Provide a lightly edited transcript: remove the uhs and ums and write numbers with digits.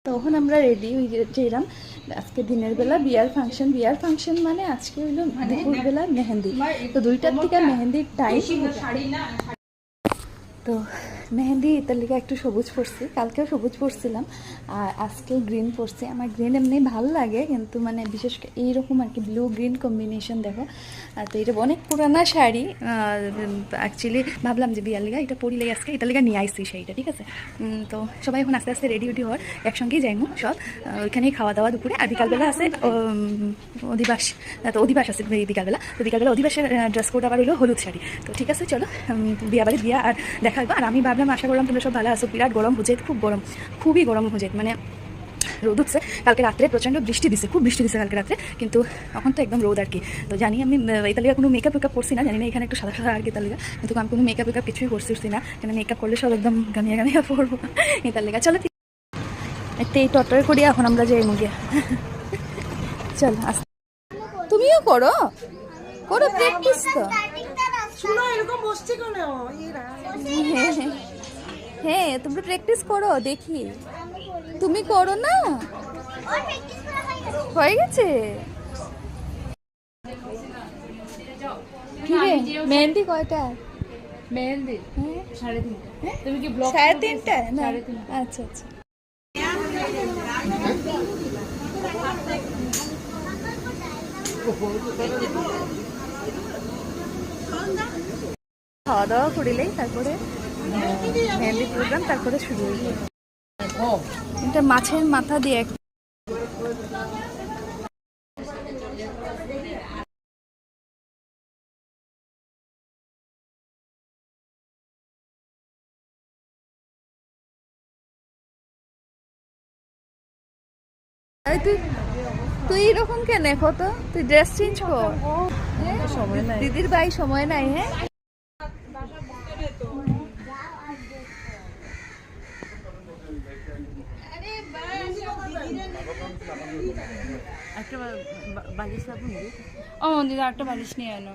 তখন আমরা রেডি হইলাম আজকে দিনের বেলা বিয়ার ফাংশন মানে আজকে হইলো দুপুরবেলা মেহেন্দি। তো 2টার থেকে মেহেন্দির টাইম। তো মেহেন্দি ইতালিকা একটু সবুজ পরছি, কালকেও সবুজ পরছিলাম আর আজকে গ্রিন পরছি। আমার গ্রিন এমনি ভালো লাগে, কিন্তু মানে বিশেষ করে এইরকম আর কি ব্লু গ্রিন কম্বিনেশন দেখো। তো এটা অনেক পুরানা শাড়ি, অ্যাকচুয়ালি ভাবলাম যে বিয়ার লিগা এটা পরিলে আজকে ইতালিকা নিয়ে আইসি সেইটা, ঠিক আছে। তো সবাই এখন আস্তে আস্তে রেডি হওয়ার একসঙ্গেই যাইমু সব, ওইখানেই খাওয়া দাওয়া দুপুরে। আর বিকালবেলা আছে অধিবাস, তো অধিবাস আছে বিকালবেলা। তো বিকালবেলা অধিবাসের ড্রেস কোড আবার হলো হলুদ শাড়ি। তো ঠিক আছে চলো বিয়া বাড়ি বিয়া আর দেখাবো। আর আমি ভাবলাম আশা করলাম তোমরা সব ভালো আছো। বিরাট গরম হুজেত, খুব গরম, খুবই গরম হুজেত, মানে রোদ উঠছে। কালকে রাত্রে প্রচণ্ড বৃষ্টি দিছে, খুব বৃষ্টি দিছে কালকে রাত্রে, কিন্তু এখন তো একদম রোদ আর কি। তো জানি আমি ইতালিয়া কোনো মেকআপ করছি না, জানি না এখানে একটু সাদা সাদা আর কি ইতালিয়া, কিন্তু আমি কোনো মেকআপ কিছুই করছি না, কেন মেকআপ করলে সব একদম গামিয়া পড়বো ইতালিয়া। চলো একটা এই টটরে করি এখন আমরা যাই মুগিয়া। চল আস্তে, তুমিও করো করো প্র্যাকটিস তো। হ্যাঁ তুমি প্র্যাকটিস করো, দেখি তুমি করো না। হয়ে গেছে কি রে? মেহেন্দি কয়টা? মেহেন্দি 3:30। তুমি কি ব্লগ 3:30? না আচ্ছা আচ্ছা। খাওয়া দাওয়া করিলেই তারপরে মেহেন্দি প্রোগ্রাম তারপরে শুরু হইল। এটা মাছের মাথা দিয়ে তুই তুই এরকম কেন? তো তুই ড্রেস চেঞ্জ কর, দিদির ভাই সময় নাই। হ্যাঁ একটা বালিশ লাগুন ও দিদা একটা বালিশ নিয়ে এলো।